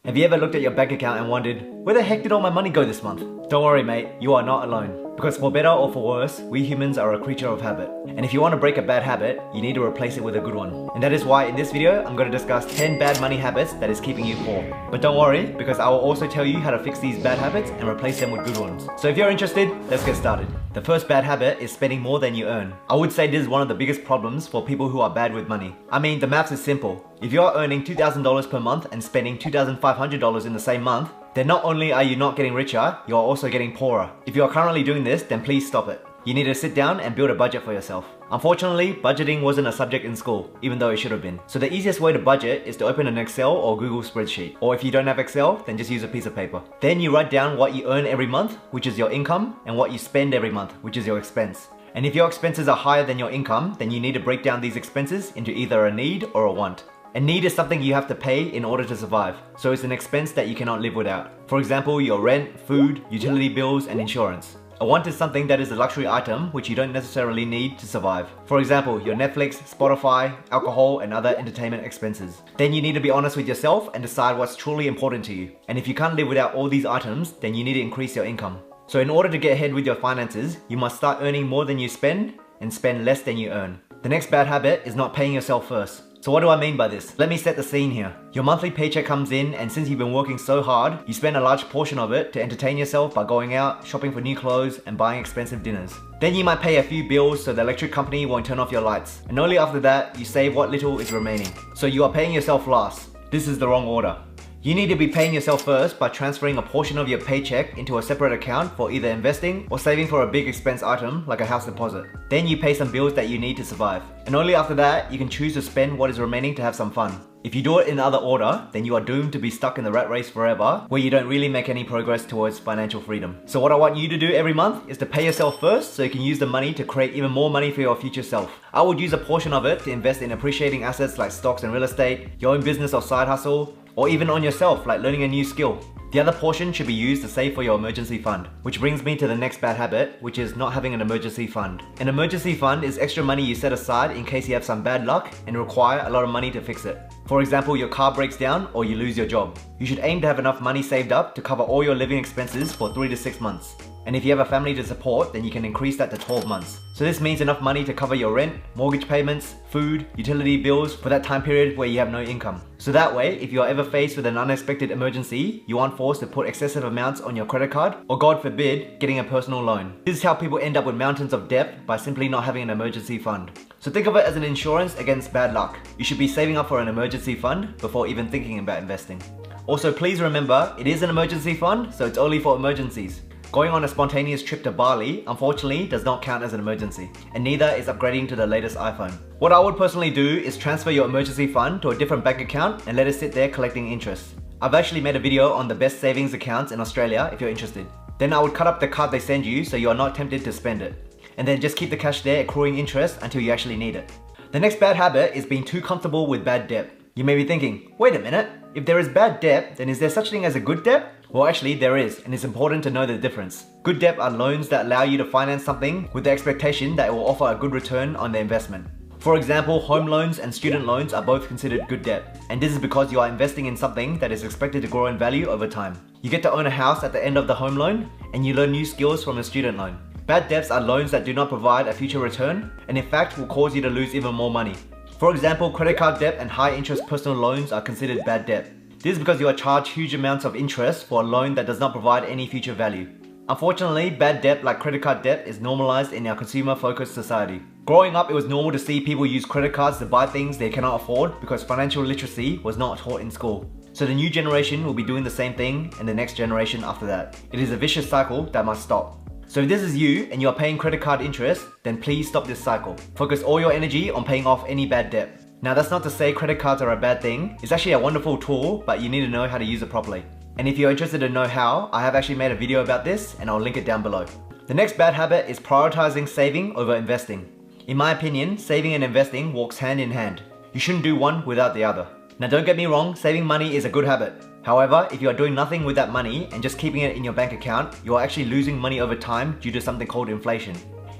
Have you ever looked at your bank account and wondered, where the heck did all my money go this month? Don't worry mate, you are not alone. Because for better or for worse, we humans are a creature of habit. And if you want to break a bad habit, you need to replace it with a good one. And that is why in this video, I'm going to discuss 10 bad money habits that is keeping you poor. But don't worry, because I will also tell you how to fix these bad habits and replace them with good ones. So if you're interested, let's get started. The first bad habit is spending more than you earn. I would say this is one of the biggest problems for people who are bad with money. I mean, the maths is simple. If you're earning $2,000 per month and spending $2,500 in the same month, then not only are you not getting richer, you're also getting poorer. If you're currently doing this, then please stop it. You need to sit down and build a budget for yourself. Unfortunately, budgeting wasn't a subject in school, even though it should have been. So the easiest way to budget is to open an Excel or Google spreadsheet. Or if you don't have Excel, then just use a piece of paper. Then you write down what you earn every month, which is your income, and what you spend every month, which is your expense. And if your expenses are higher than your income, then you need to break down these expenses into either a need or a want. A need is something you have to pay in order to survive, so it's an expense that you cannot live without. For example, your rent, food, utility bills, and insurance. A want is something that is a luxury item which you don't necessarily need to survive. For example, your Netflix, Spotify, alcohol, and other entertainment expenses. Then you need to be honest with yourself and decide what's truly important to you. And if you can't live without all these items, then you need to increase your income. So in order to get ahead with your finances, you must start earning more than you spend and spend less than you earn. The next bad habit is not paying yourself first. So what do I mean by this? Let me set the scene here. Your monthly paycheck comes in, and since you've been working so hard, you spend a large portion of it to entertain yourself by going out, shopping for new clothes, and buying expensive dinners. Then you might pay a few bills so the electric company won't turn off your lights. And only after that, you save what little is remaining. So you are paying yourself last. This is the wrong order. You need to be paying yourself first by transferring a portion of your paycheck into a separate account for either investing or saving for a big expense item like a house deposit. Then you pay some bills that you need to survive. And only after that, you can choose to spend what is remaining to have some fun. If you do it in the other order, then you are doomed to be stuck in the rat race forever, where you don't really make any progress towards financial freedom. So what I want you to do every month is to pay yourself first so you can use the money to create even more money for your future self. I would use a portion of it to invest in appreciating assets like stocks and real estate, your own business or side hustle, or even on yourself like learning a new skill. The other portion should be used to save for your emergency fund. Which brings me to the next bad habit, which is not having an emergency fund. An emergency fund is extra money you set aside in case you have some bad luck and require a lot of money to fix it. For example, your car breaks down or you lose your job. You should aim to have enough money saved up to cover all your living expenses for 3 to 6 months. And if you have a family to support, then you can increase that to 12 months. So this means enough money to cover your rent, mortgage payments, food, utility bills for that time period where you have no income. So that way, if you are ever faced with an unexpected emergency, you aren't forced to put excessive amounts on your credit card, or God forbid, getting a personal loan. This is how people end up with mountains of debt by simply not having an emergency fund. So think of it as an insurance against bad luck. You should be saving up for an emergency fund before even thinking about investing. Also, please remember, it is an emergency fund, so it's only for emergencies. Going on a spontaneous trip to Bali, unfortunately, does not count as an emergency, and neither is upgrading to the latest iPhone. What I would personally do is transfer your emergency fund to a different bank account and let it sit there collecting interest. I've actually made a video on the best savings accounts in Australia if you're interested. Then I would cut up the card they send you so you are not tempted to spend it. And then just keep the cash there accruing interest until you actually need it. The next bad habit is being too comfortable with bad debt. You may be thinking, wait a minute, if there is bad debt, then is there such thing as a good debt? Well, actually there is, and it's important to know the difference. Good debt are loans that allow you to finance something with the expectation that it will offer a good return on the investment. For example, home loans and student loans are both considered good debt, and this is because you are investing in something that is expected to grow in value over time. You get to own a house at the end of the home loan, and you learn new skills from a student loan. Bad debts are loans that do not provide a future return, and in fact will cause you to lose even more money. For example, credit card debt and high interest personal loans are considered bad debt. This is because you are charged huge amounts of interest for a loan that does not provide any future value. Unfortunately, bad debt like credit card debt is normalized in our consumer-focused society. Growing up, it was normal to see people use credit cards to buy things they cannot afford because financial literacy was not taught in school. So the new generation will be doing the same thing and the next generation after that. It is a vicious cycle that must stop. So if this is you and you are paying credit card interest, then please stop this cycle. Focus all your energy on paying off any bad debt. Now that's not to say credit cards are a bad thing. It's actually a wonderful tool, but you need to know how to use it properly. And if you're interested to know how, I have actually made a video about this and I'll link it down below. The next bad habit is prioritizing saving over investing. In my opinion, saving and investing walks hand in hand. You shouldn't do one without the other. Now don't get me wrong, saving money is a good habit. However, if you are doing nothing with that money and just keeping it in your bank account, you are actually losing money over time due to something called inflation.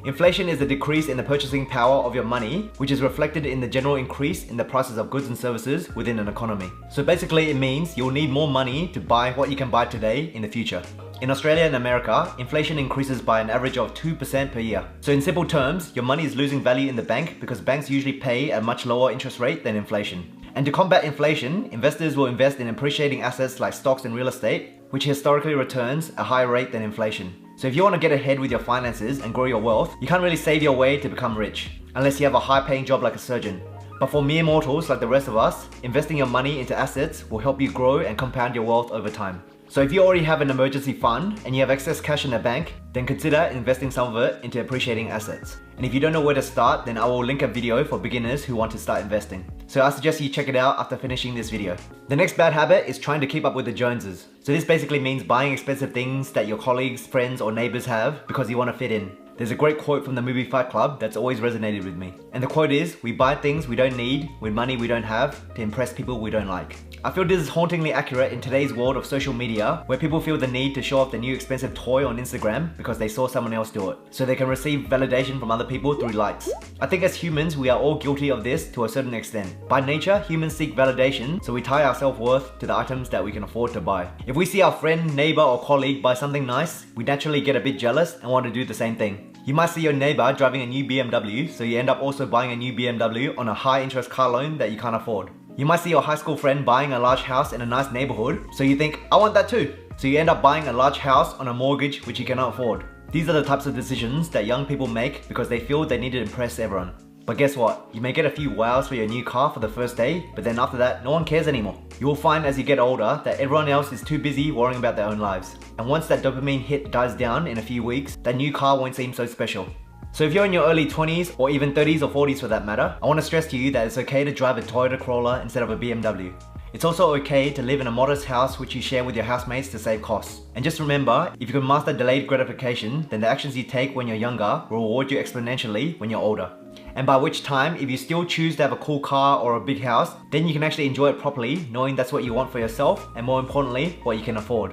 Inflation is the decrease in the purchasing power of your money, which is reflected in the general increase in the prices of goods and services within an economy. So basically it means you'll need more money to buy what you can buy today in the future. In Australia and America, inflation increases by an average of 2% per year. So in simple terms, your money is losing value in the bank because banks usually pay a much lower interest rate than inflation. And to combat inflation, investors will invest in appreciating assets like stocks and real estate, which historically returns a higher rate than inflation. So if you want to get ahead with your finances and grow your wealth, you can't really save your way to become rich, unless you have a high-paying job like a surgeon. But for mere mortals like the rest of us, investing your money into assets will help you grow and compound your wealth over time. So if you already have an emergency fund and you have excess cash in the bank, then consider investing some of it into appreciating assets. And if you don't know where to start, then I will link a video for beginners who want to start investing. So I suggest you check it out after finishing this video. The next bad habit is trying to keep up with the Joneses. So this basically means buying expensive things that your colleagues, friends or neighbors have because you want to fit in. There's a great quote from the movie Fight Club that's always resonated with me. And the quote is, "We buy things we don't need with money we don't have to impress people we don't like." I feel this is hauntingly accurate in today's world of social media, where people feel the need to show off the new expensive toy on Instagram because they saw someone else do it, so they can receive validation from other people through likes. I think as humans, we are all guilty of this to a certain extent. By nature, humans seek validation, so we tie our self-worth to the items that we can afford to buy. If we see our friend, neighbor or colleague buy something nice, we naturally get a bit jealous and want to do the same thing. You might see your neighbor driving a new BMW, so you end up also buying a new BMW on a high interest car loan that you can't afford. You might see your high school friend buying a large house in a nice neighborhood, so you think, I want that too. So you end up buying a large house on a mortgage which you cannot afford. These are the types of decisions that young people make because they feel they need to impress everyone. But guess what? You may get a few wows for your new car for the first day, but then after that, no one cares anymore. You will find as you get older that everyone else is too busy worrying about their own lives. And once that dopamine hit dies down in a few weeks, that new car won't seem so special. So if you're in your early 20s or even 30s or 40s for that matter, I want to stress to you that it's okay to drive a Toyota Corolla instead of a BMW. It's also okay to live in a modest house which you share with your housemates to save costs. And just remember, if you can master delayed gratification, then the actions you take when you're younger will reward you exponentially when you're older. And by which time, if you still choose to have a cool car or a big house, then you can actually enjoy it properly, knowing that's what you want for yourself and more importantly, what you can afford.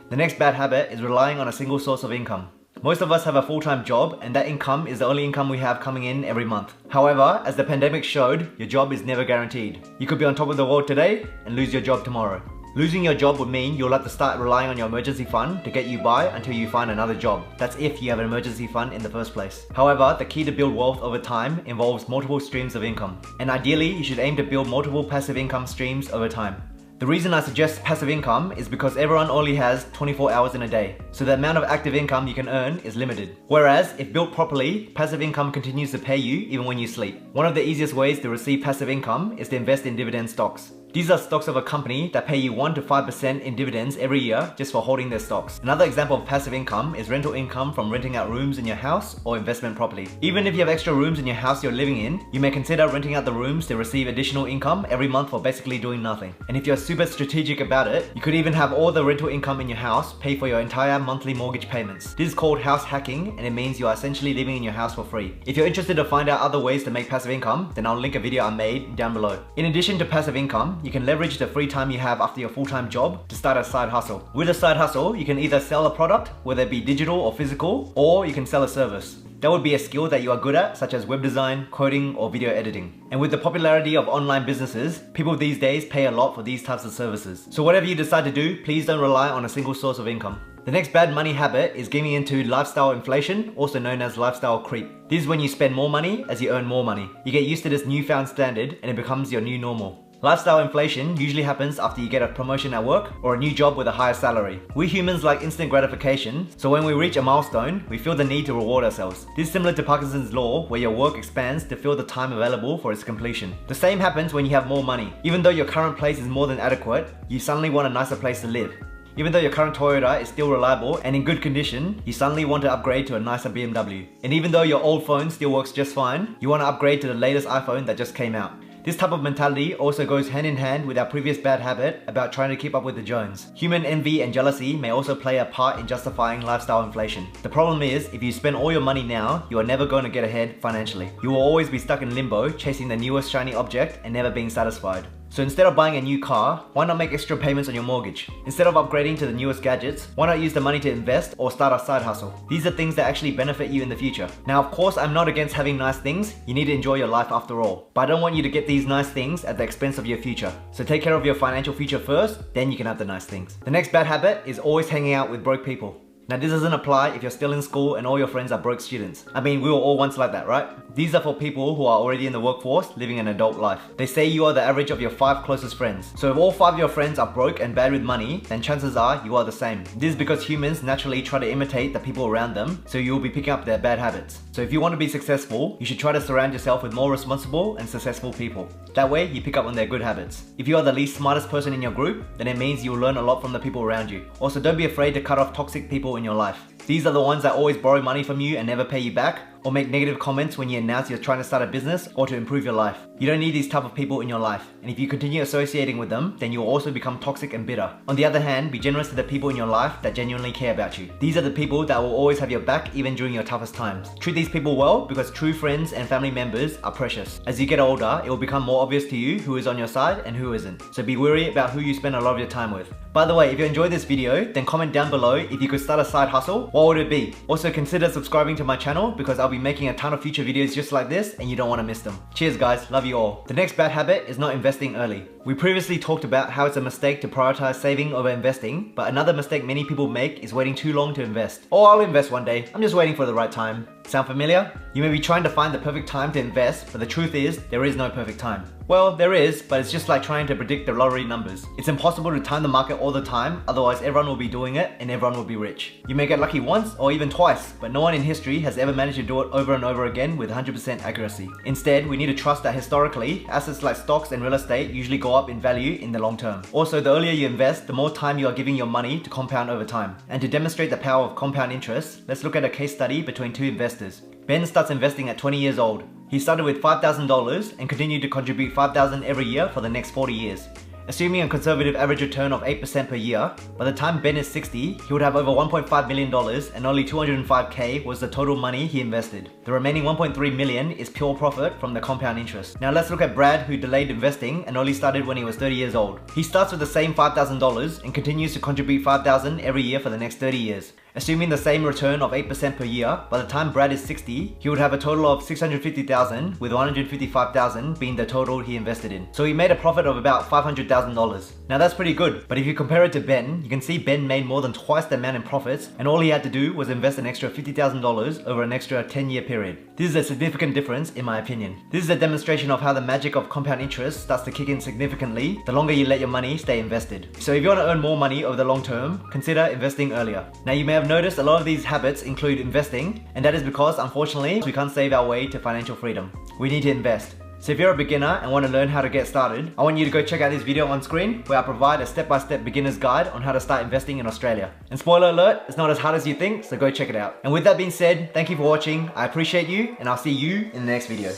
The next bad habit is relying on a single source of income. Most of us have a full-time job and that income is the only income we have coming in every month. However, as the pandemic showed, your job is never guaranteed. You could be on top of the world today and lose your job tomorrow. Losing your job would mean you'll have to start relying on your emergency fund to get you by until you find another job. That's if you have an emergency fund in the first place. However, the key to build wealth over time involves multiple streams of income. And ideally, you should aim to build multiple passive income streams over time. The reason I suggest passive income is because everyone only has 24 hours in a day, so the amount of active income you can earn is limited. Whereas, if built properly, passive income continues to pay you even when you sleep. One of the easiest ways to receive passive income is to invest in dividend stocks. These are stocks of a company that pay you 1 to 5% in dividends every year just for holding their stocks. Another example of passive income is rental income from renting out rooms in your house or investment property. Even if you have extra rooms in your house you're living in, you may consider renting out the rooms to receive additional income every month for basically doing nothing. And if you're super strategic about it, you could even have all the rental income in your house pay for your entire monthly mortgage payments. This is called house hacking and it means you are essentially living in your house for free. If you're interested to find out other ways to make passive income, then I'll link a video I made down below. In addition to passive income, you can leverage the free time you have after your full-time job to start a side hustle. With a side hustle, you can either sell a product, whether it be digital or physical, or you can sell a service. That would be a skill that you are good at, such as web design, coding, or video editing. And with the popularity of online businesses, people these days pay a lot for these types of services. So whatever you decide to do, please don't rely on a single source of income. The next bad money habit is giving into lifestyle inflation, also known as lifestyle creep. This is when you spend more money as you earn more money. You get used to this newfound standard and it becomes your new normal. Lifestyle inflation usually happens after you get a promotion at work or a new job with a higher salary. We humans like instant gratification, so when we reach a milestone, we feel the need to reward ourselves. This is similar to Parkinson's law, where your work expands to fill the time available for its completion. The same happens when you have more money. Even though your current place is more than adequate, you suddenly want a nicer place to live. Even though your current Toyota is still reliable and in good condition, you suddenly want to upgrade to a nicer BMW. And even though your old phone still works just fine, you want to upgrade to the latest iPhone that just came out. This type of mentality also goes hand in hand with our previous bad habit about trying to keep up with the Jones. Human envy and jealousy may also play a part in justifying lifestyle inflation. The problem is, if you spend all your money now, you are never going to get ahead financially. You will always be stuck in limbo, chasing the newest shiny object and never being satisfied. So instead of buying a new car, why not make extra payments on your mortgage? Instead of upgrading to the newest gadgets, why not use the money to invest or start a side hustle? These are things that actually benefit you in the future. Now, of course, I'm not against having nice things. You need to enjoy your life after all. But I don't want you to get these nice things at the expense of your future. So take care of your financial future first, then you can have the nice things. The next bad habit is always hanging out with broke people. Now this doesn't apply if you're still in school and all your friends are broke students. I mean, we were all once like that, right? These are for people who are already in the workforce, living an adult life. They say you are the average of your 5 closest friends. So if all 5 of your friends are broke and bad with money, then chances are you are the same. This is because humans naturally try to imitate the people around them, so you will be picking up their bad habits. So if you want to be successful, you should try to surround yourself with more responsible and successful people. That way, you pick up on their good habits. If you are the least smartest person in your group, then it means you will learn a lot from the people around you. Also, don't be afraid to cut off toxic people in your life. These are the ones that always borrow money from you and never pay you back, or make negative comments when you announce you're trying to start a business or to improve your life. You don't need these type of people in your life, and if you continue associating with them, then you'll also become toxic and bitter. On the other hand, be generous to the people in your life that genuinely care about you. These are the people that will always have your back even during your toughest times. Treat these people well because true friends and family members are precious. As you get older, it will become more obvious to you who is on your side and who isn't. So be wary about who you spend a lot of your time with. By the way, if you enjoyed this video, then comment down below if you could start a side hustle, what would it be? Also consider subscribing to my channel because I'll be making a ton of future videos just like this and you don't want to miss them. Cheers guys, love you all. The next bad habit is not investing early. We previously talked about how it's a mistake to prioritize saving over investing, but another mistake many people make is waiting too long to invest. Oh, I'll invest one day, I'm just waiting for the right time. Sound familiar? You may be trying to find the perfect time to invest, but the truth is, there is no perfect time. Well, there is, but it's just like trying to predict the lottery numbers. It's impossible to time the market all the time, otherwise everyone will be doing it and everyone will be rich. You may get lucky once or even twice, but no one in history has ever managed to do it over and over again with 100% accuracy. Instead, we need to trust that historically, assets like stocks and real estate usually go up in value in the long term. Also, the earlier you invest, the more time you are giving your money to compound over time. And to demonstrate the power of compound interest, let's look at a case study between 2 investors. Ben starts investing at 20 years old. He started with $5,000 and continued to contribute $5,000 every year for the next 40 years. Assuming a conservative average return of 8% per year, by the time Ben is 60, he would have over $1.5 million and only $205K was the total money he invested. The remaining $1.3 million is pure profit from the compound interest. Now let's look at Brad, who delayed investing and only started when he was 30 years old. He starts with the same $5,000 and continues to contribute $5,000 every year for the next 30 years. Assuming the same return of 8% per year, by the time Brad is 60, he would have a total of $650,000 with $155,000 being the total he invested in. So he made a profit of about $500,000. Now that's pretty good, but if you compare it to Ben, you can see Ben made more than twice the amount in profits and all he had to do was invest an extra $50,000 over an extra 10-year period. This is a significant difference in my opinion. This is a demonstration of how the magic of compound interest starts to kick in significantly the longer you let your money stay invested. So if you want to earn more money over the long term, consider investing earlier. Now you may have noticed a lot of these habits include investing, and that is because unfortunately we can't save our way to financial freedom. We need to invest. So if you're a beginner and want to learn how to get started, I want you to go check out this video on screen where I provide a step-by-step beginner's guide on how to start investing in Australia. And spoiler alert, it's not as hard as you think, so go check it out. And with that being said, thank you for watching, I appreciate you, and I'll see you in the next video.